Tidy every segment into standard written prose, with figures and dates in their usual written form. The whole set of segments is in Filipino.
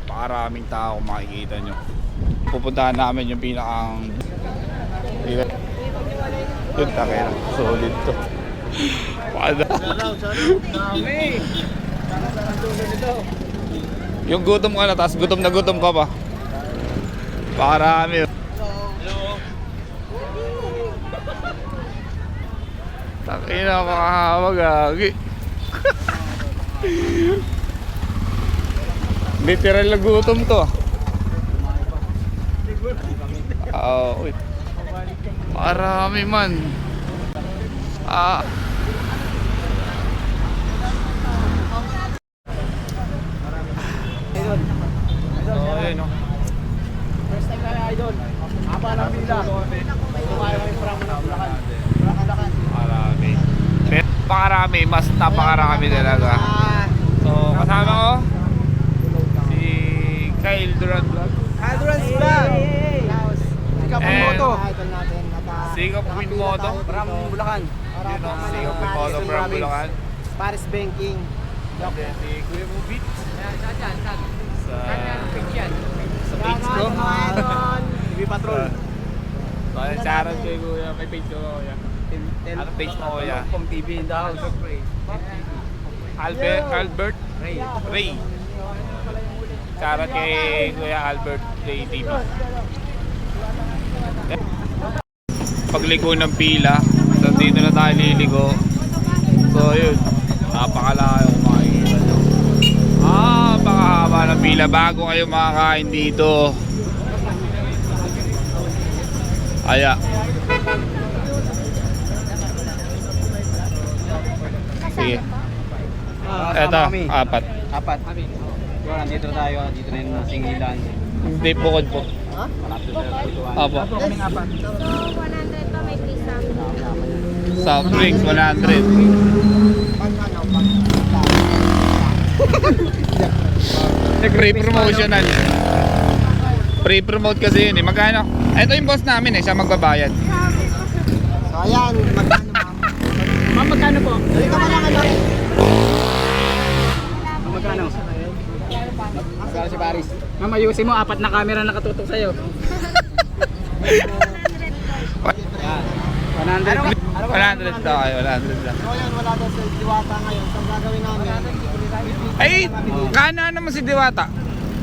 Napakaraming tao kung makikita nyo. Pupuntahan namin yung pinakang yung takera. Solid to. Yung gutom ka na, tapos gutom na gutom ka pa. Pakarami. Takina makahawag gagi. Literal na gutom to. Uy. Marami man. Ayun no. First time na idol. Haba ng pila. Tumayo kami from Bulacan. Marami. Pakarami, mas napakarami talaga. So, kasama ko si Kyle Duran Vlog. Aldrons Vlog. Sikap ng moto. Sikap Queen Moto From Bulacan. Yun o, Sikap Queen Moto from Bulacan. Paris Banking. Then si Kuya Bubit sa page ko. TV Patrol. So, shoutout kay Kuya, may page ko Kuya. Anong page mo Kuya? Pom TV in the house. Albert Ray. Shoutout kay Kuya Albert Ray TV. Pagligo ng pila, so dito na tayo liligo. So yun, napakalayo kung makikita nyo. Napakahaba ng pila bago kayo makakain dito. Aya. Sige. Eto, apat. Yun, nandito tayo. Dito na yung Singilan. Hindi, bukod po. Malapit na dito. Apo. So, 100 to may free sample. Soft drinks, 100. Free promotional. Free promote kasi yun eh. Magkano? Ito yung boss namin eh, siya magbabayad. So, ayan. Magkano ma'am? Ma'am, magkano po? Dali ka lang ano? Magkano? Magkano si Paris? Ma'am, ayusin mo. 4 na camera nakatutok sa'yo. 100. 100 tayo, 100 lang. So, ayan. Wala daw sa Diwata ngayon. So, ang gagawin namin. Ay, kana naman si Diwata.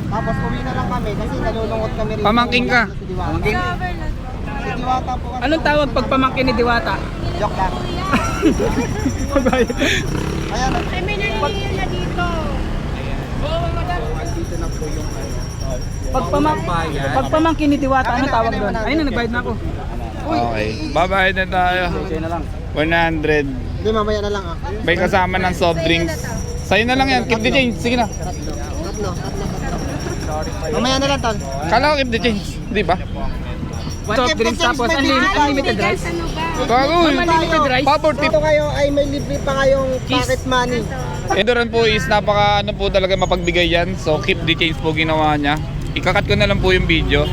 Tapos uwi na lang kami kasi nalulungkot kami rin. Pamangking ka? Pamangking? Si Diwata po kasi. Anong tawag pag pamangkin ni Diwata? Joke lang. Ayan. Ay, may naningil na dito. Dito na po yung Pag pamangkin ni Diwata, anong tawag doon? Ayun na, nagbayad na ako. Okay, babayad na tayo. Sa'yo na lang. 100. Hindi, mamaya na lang ah. May kasama ng soft drinks. Sa'yo na lang yan, keep the change. Sige na. Tatlo. Mamaya na lang, Ton. Kala ko keep the change, di ba? Soft drinks tapos unlimited rice. Ano ba? Bago, Unlimited rice. Pabor tip. Ito kayo ay may libre pa kayong pocket money. Enduran po is napaka ano po talaga mapagbigay yan. So keep the change po ginawa niya. Ikakat ko na lang po yung video.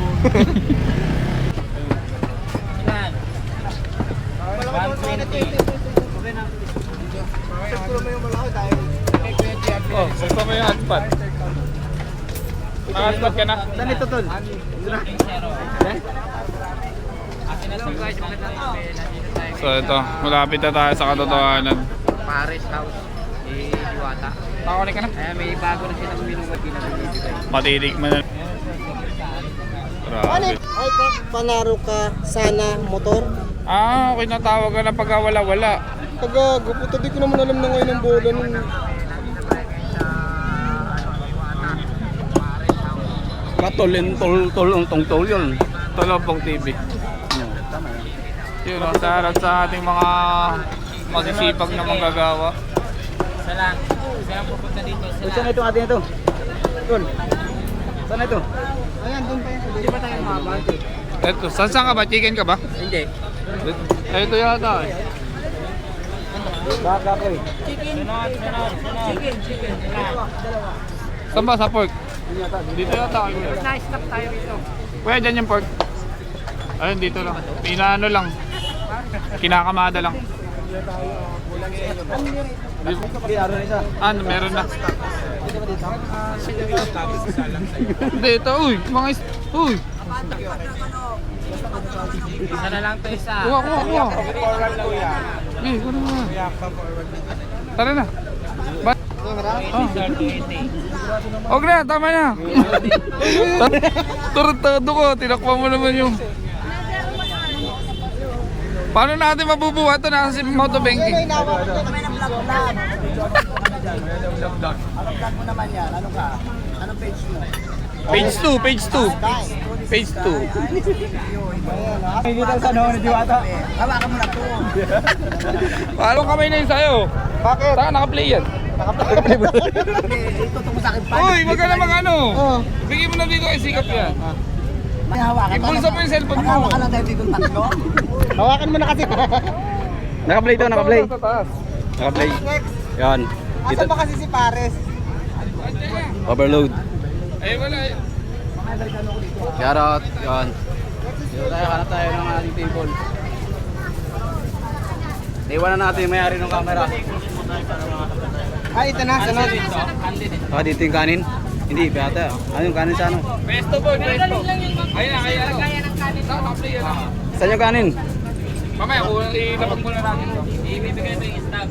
Oh, gusto mo yung hotspot? Hotspot ka na? Saan ito, Ton? So ito, malapit na tayo sa katotohanan. Paris House. Diwata. Nakakunik ka na? Ay, may bago na silang binuwag pinag-ibigay. Matitikman na. Grabe. Ay, panaro ka sana motor. Okay, natawag ka na pagka wala-wala. Pagago, puto di ko naman alam na ngayon ang bola nun. Matulin, tol, tol yun. Tolopong TV. Yun, shoutout sa ating mga masisipag na manggagawa. Saan itong atin ito? Doon. Saan ito? Ayan, doon pa yun. Hindi ba tayo mabal? Ito, saan ka ba? Chicken ka ba? Hindi. Ito yata eh. Baka ko eh. Chicken. Saan ba? Sa pork? Dito yata. Na-stop tayo rito. Kuya, dyan yung pork. Ayun, dito lang. Inaano lang. Kinakamada lang. Ano, meron na. Hindi, ito, uy, mga uy. Isa na lang to isa. Kuha. Eh, kuha na. Tara na. Huwag na, tama na. Turutado ko, tinakpan mo naman yung... Paano natin mabubuhat ito? Nasa si Moto Banking. Page 2. Page 2. Hindi daw sa noon, Diwata. Hawakan mo na po. Paano kamay na yun sa'yo? Bakit? Saka naka-play yan. Itutok mo sa akin pa. Uy, wag ka na mag-ano. Bigyan mo na dito ay sikap yan. May hawakan. Ibulsa mo yung cellphone mo. Hawakan lang tayo dito tatlo. Hawakan mo na kasi. Naka-play to, naka-play. Sa taas. Naka-play. Yan. Asan ba kasi si Pares? Overload. Ay, wala. Shoutout. Yan. Dito tayo, hanap tayo ng ating table. Iwanan natin yung may-ari ng camera. Ay, ito na. Sunod. Baka dito yung kanin. Hindi, piyata. Ano yung kanin sa ano? Pesto po, pesto. Ayun, Saan naka-play yan? Saan yung kanin? Mamaya, ilapag muna natin ito. Ibibigay mo yung stop.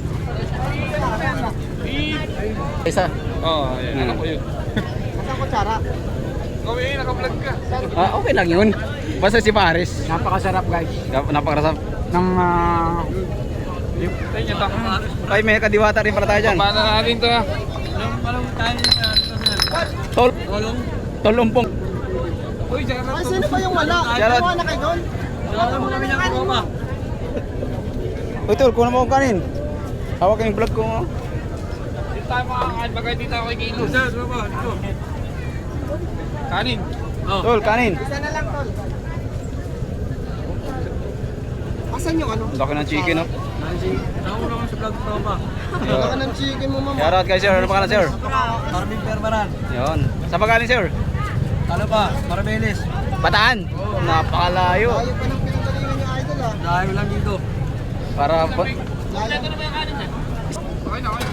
Isa. Oo, ayan. Ano ko yun? Asan kutsara? Gawin, naka-vlog ka. Okay lang yun. Basta si Paris. Napakasarap guys. Napakarasap. Ng Tayo niya tako. Ay, may kadiwata rin pala tayo dyan. Paano natin ito ha? Tolumpong. Uy, dyan na Ay, sino ba yung wala? Charot. Wala na kayo doon? Uy, tol, kuha mo akong kanin. Hawak yung vlog ko mo. Dito tayo makakain. Baka dito ako kay Kilo. Dito. Kanin. Tol, kanin. Isa na lang, tol. Asan yung ano? Ang laki ng chicken, oh. Wala ka ng chicken mo, mama. Shoutout kay sir. Ano pa ka na, sir? Marvin Permaran. Yun. Saan pa galing, sir? Ano pa? Marabeles. Bataan. Napakalayo. Ayaw pa ng pinagalingan niya, idol ah. Dahil lang dito. Para... Okay na, okay.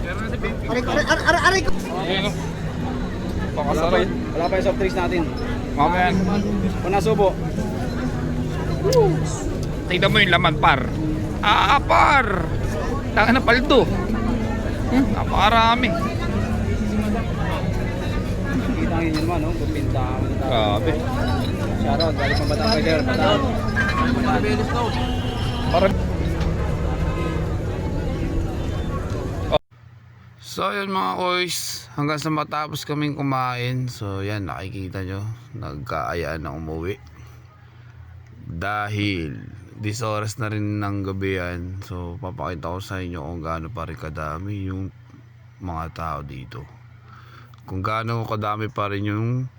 Meron na si Binti. Aray ko! Ayun o. Wala pa, Pakasarap. wala pa yung soft drinks natin. Mamaya. Kung nasubo. Tignan mo yung laman, par. Par! Tanga na paldo. Napakarami. Kita nyo naman, no? Gupinta. Grabe. Shoutout. Galing pang Bataan kay sir. Bataan. Marabeles daw. Para... So yun mga koys, hanggang sa matapos kaming kumain. So yan, nakikita nyo, nagkaayaan na umuwi dahil 10 oras na rin ng gabi yan. So papakita ko sa inyo kung gaano pa rin kadami yung mga tao dito, kung gaano kadami pa rin yung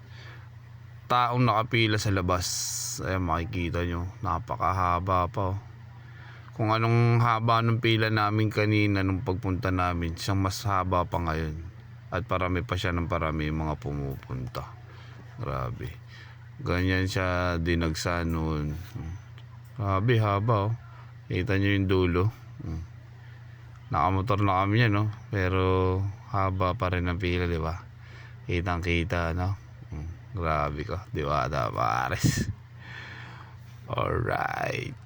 taong nakapila sa labas. Ayan, makikita nyo, napakahaba pa oh. Kung anong haba ng pila namin kanina nung pagpunta namin, siyang mas haba pa ngayon. At parami pa siya ng parami yung mga pumupunta. Grabe. Ganyan siya dinagsa noon. Grabe, haba oh. Kita nyo yung dulo. Nakamotor na kami yan, no? Pero haba pa rin ang pila, di ba? Kitang kita, no? Grabe ko, di ba? Pares. Alright.